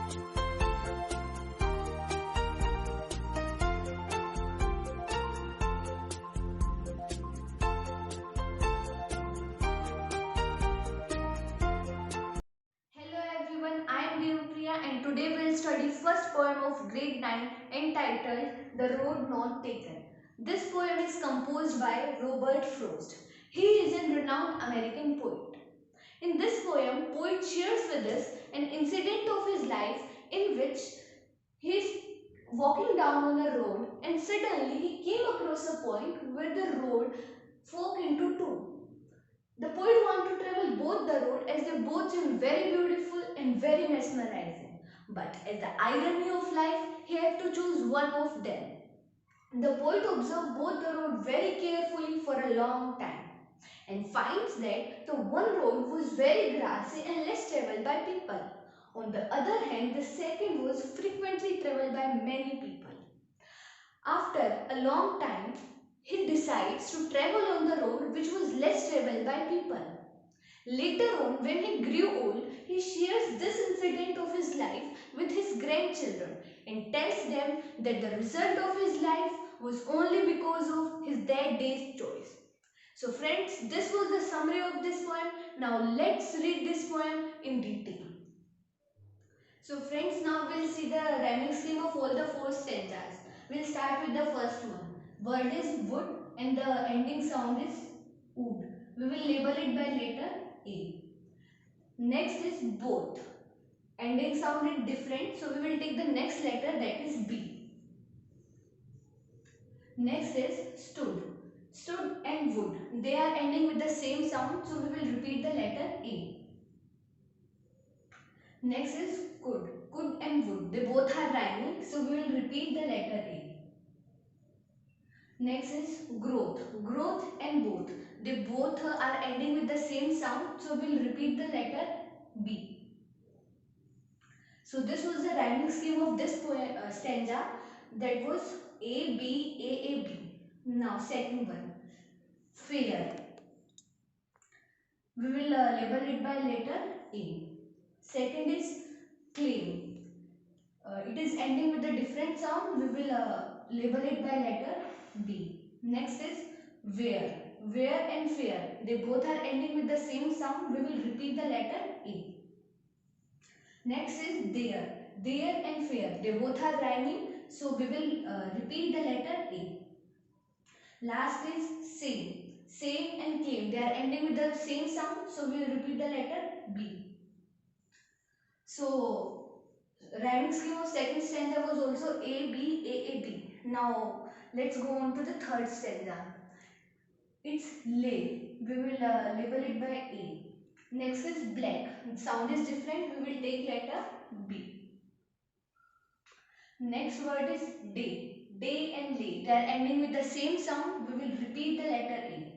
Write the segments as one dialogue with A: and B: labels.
A: Hello everyone, I am Devapriya and today we will study first poem of grade 9 entitled The Road Not Taken. This poem is composed by Robert Frost. He is a renowned American poet. In this poem, poet shares with us an incident of his life in which he is walking down on a road and suddenly he came across a point where the road forked into two. The poet wanted to travel both the road as they both seemed very beautiful and very mesmerizing. But as the irony of life, he had to choose one of them. The poet observed both the road very carefully for a long time and finds that the one road was very grassy and less traveled by people. On the other hand, the second was frequently traveled by many people. After a long time, he decides to travel on the road which was less traveled by people. Later on, when he grew old, he shares this incident of his life with his grandchildren and tells them that the result of his life was only because of his that day's choice. So friends, this was the summary of this poem. Now let's read this poem in detail. So friends, now we'll see the rhyming scheme of all the four stanzas. We'll start with the first one. Word is wood and the ending sound is wood. We will label it by letter A. Next is both. Ending sound is different, so we will take the next letter, that is B. Next is stood. Stood and wood. They are ending with the same sound, so we will repeat the letter A. Next is could. Could and would. They both are rhyming, so we will repeat the letter A. Next is growth. Growth and both. They both are ending with the same sound, so we will repeat the letter B. So this was the rhyming scheme of this stanza, that was A, B, A, A, B. Now second one, fair. We will label it by letter A. Second is claim. It is ending with a different sound. We will label it by letter B. Next is where. Where and fair. They both are ending with the same sound. We will repeat the letter A. Next is there. There and fair. They both are rhyming. So we will repeat the letter A. Last is same. Same and came. They are ending with the same sound. So we will repeat the letter B. So rhyming scheme of second stanza was also A, B, A, A, B. Now let's go on to the third stanza. It's lay. We will label it by A. Next is black. Sound is different. We will take letter B. Next word is day. Day and lay. They are ending with the same sound. We will repeat the letter A.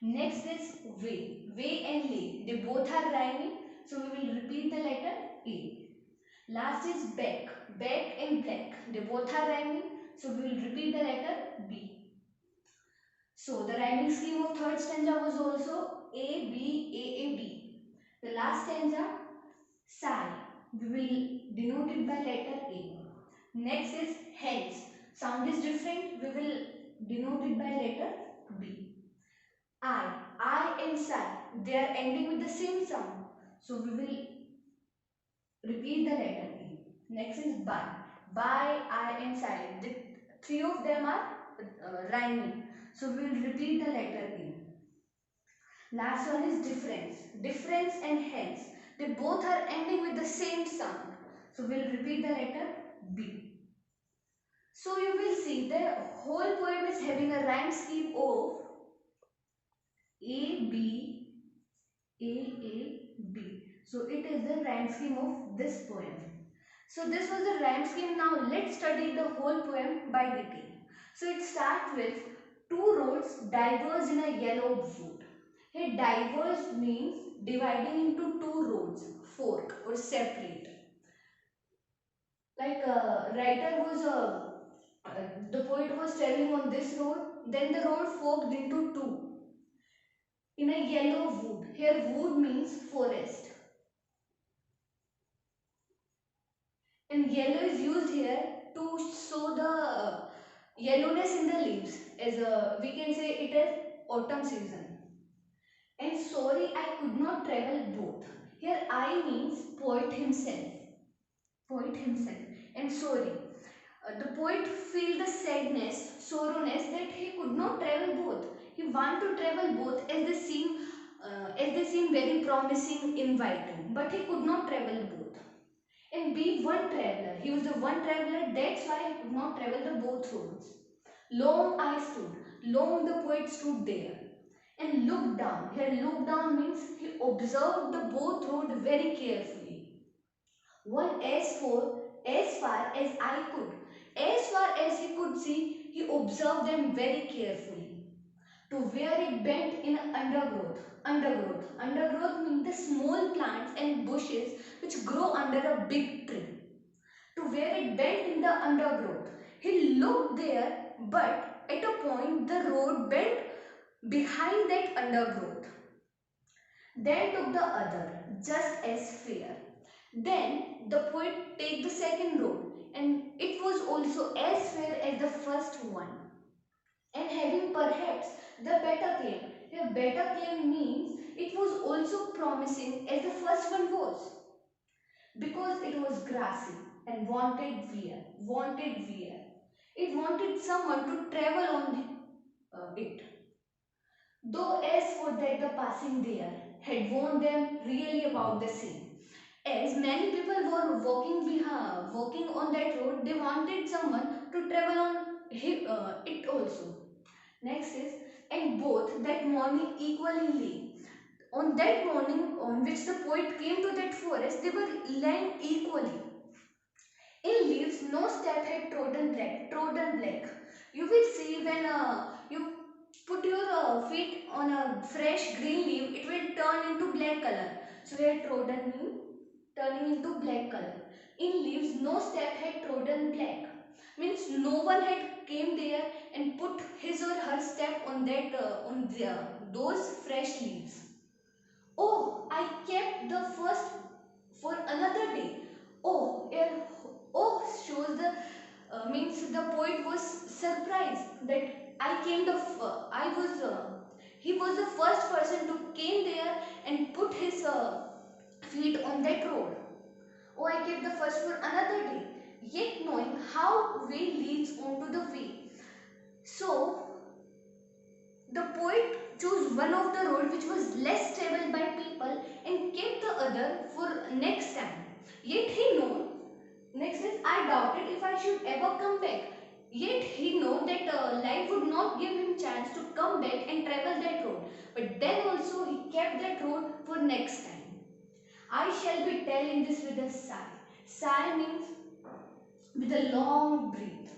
A: Next is way. Way and lay. They both are rhyming. So we will repeat the letter A. Last is back. Back and black. They both are rhyming. So we will repeat the letter B. So the rhyming scheme of third stanza was also A, B, A, A, B. The last stanza, sigh. We will denote it by letter A. Next is hence. Sound is different. We will denote it by letter B. I and sigh. They are ending with the same sound. So we will repeat the letter A. Next is by. By, I and silent. The three of them are rhyming. So we will repeat the letter A. Last one is difference. Difference and hence. They both are ending with the same sound. So we will repeat the letter B. So you will see the whole poem is having a rhyme scheme of A, B, A, A, B. So it is the rhyme scheme of this poem. So this was the rhyme scheme. Now let's study the whole poem by detail. So it starts with two roads diverge in a yellow wood. Here diverge means dividing into two roads, fork or separate. Like writer was the poet was traveling on this road, then the road forked into two in a yellow wood. Here wood means forest. And yellow is used here to show the yellowness in the leaves, as we can say it as autumn season. And sorry, I could not travel both. Here I means poet himself. Poet himself. And sorry. The poet feel the sadness, sorrowness that he could not travel both. He want to travel both as they seem very promising, inviting, but he could not travel both. And be one traveler. He was the one traveler. That's why he could not travel the both roads. Long I stood. Long the poet stood there and looked down. Here look down means he observed the both road very carefully. One as far as I could. As far as he could see, he observed them very carefully. To where it bent in undergrowth. Undergrowth means the small plants and bushes which grow under a big tree. To where it bent in the undergrowth. He looked there, but at a point the road bent behind that undergrowth. Then took the other, just as fair. Then the poet take the second road, and it was also as fair as the first one, and having perhaps the better claim. The better claim means it was also promising as the first one was, because it was grassy and wanted wear. It wanted someone to travel on it. Though as for that the passing there had warned them really about the same. As many people were walking on that road, they wanted someone to travel on it also. Next is, and both that morning equally lay. On that morning on which the poet came to that forest, they were lying equally. In leaves, no step had trodden black. You will see when you put your feet on a fresh green leaf, it will turn into black color. So here trodden means turning into black color. In leaves, no step had trodden black. Means no one had came there and put his or her step on that those fresh leaves. Oh, I kept the first for another day. Oh, oh shows the means the poet was surprised that I came the I was he was the first person to came there and put his feet on that road. Oh, I kept the first for another day, yet knowing how way leads onto the way. So the poet chose one of the road which was less traveled by people and kept the other for next time. Yet he know, next is I doubted if I should ever come back. Yet he know that life would not give him chance to come back and travel that road. But then also he kept that road for next time. I shall be telling this with a sigh. Sigh means with a long breath.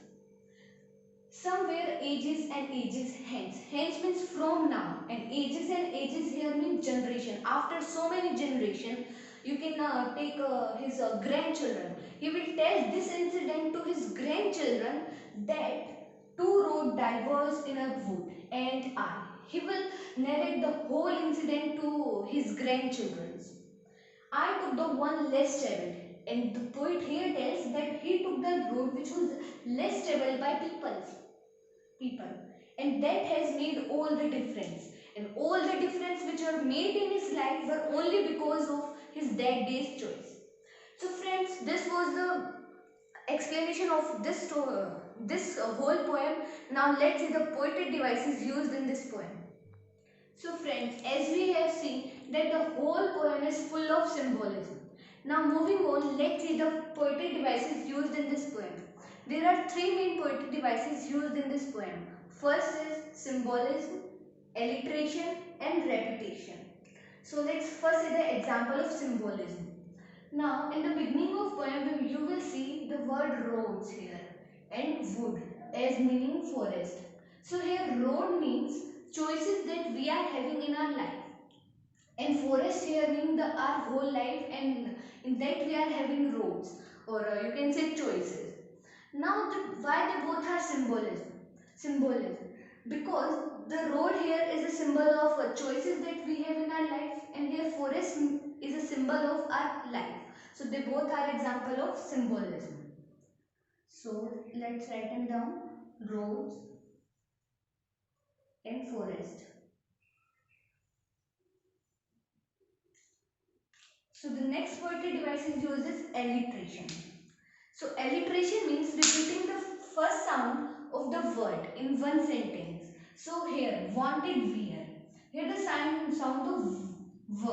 A: Somewhere ages and ages hence. Hence means from now, and ages here means generation. After so many generation, you can take his grandchildren. He will tell this incident to his grandchildren that two roads diverged in a wood and I. He will narrate the whole incident to his grandchildren. I took the one less traveled, and the poet here tells that he took the road which was less traveled by people, and that has made all the difference, and all the difference which are made in his life were only because of his that day's choice. So friends, this was the explanation of this whole poem. Now let's see the poetic devices used in this poem. So friends, as we have seen that the whole poem is full of symbolism. Now moving on, let's see the poetic devices used in this poem. There are three main poetic devices used in this poem. First is symbolism, alliteration and repetition. So let's first see the example of symbolism. Now in the beginning of poem you will see the word roads here and wood as meaning forest. So here road means choices that we are having in our life, and forest here means the our whole life, and in that we are having roads, or you can say choices. Now why they both are symbolism, because the road here is a symbol of choices that we have in our life, and here forest is a symbol of our life. So they both are example of symbolism. So let's write them down. Roads and forest. So the next poetry device is used is alliteration. So alliteration means repeating the first sound of the word in one sentence. So here wanted wear. Here the sound of v.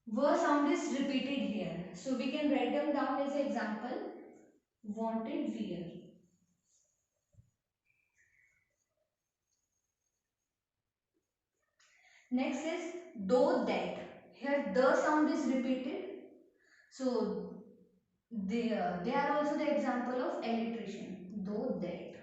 A: V sound is repeated here. So we can write them down as an example. Wanted wear. Next is though that. Here the sound is repeated. So they are also the example of alliteration. Though that.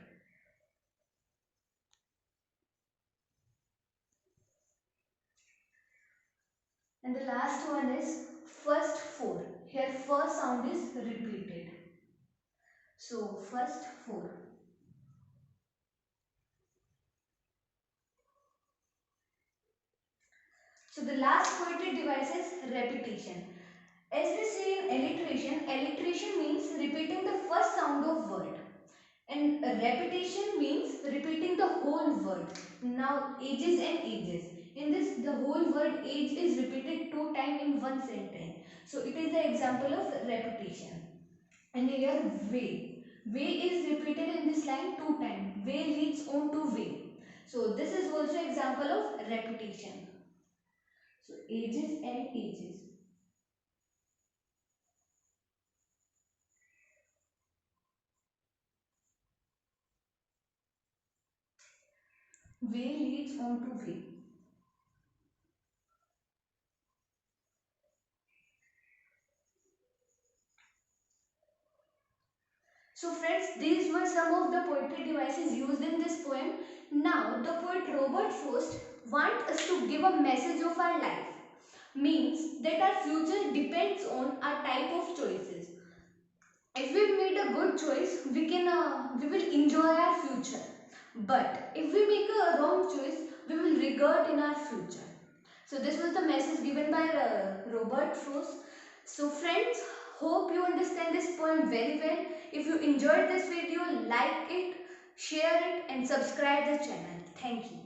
A: And the last one is first four. Here first sound is repeated. So first four. So the last poetry device is repetition. As we see in alliteration, alliteration means repeating the first sound of word. And repetition means repeating the whole word. Now ages and ages. In this the whole word age is repeated two times in one sentence. So it is the example of repetition. And here way. Way is repeated in this line two times. Way leads on to way. So this is also example of repetition. So ages and ages. Way leads on to way. So friends, these were some of the poetry devices used in this poem. Now the poet Robert Frost wants us to give a message of our life. Means that our future depends on our type of choices. If we made a good choice, we will enjoy our future. But if we make a wrong choice, we will regret in our future. So this was the message given by Robert Frost. So friends, hope you understand this poem very well. If you enjoyed this video, like it, share it and subscribe the channel. Thank you.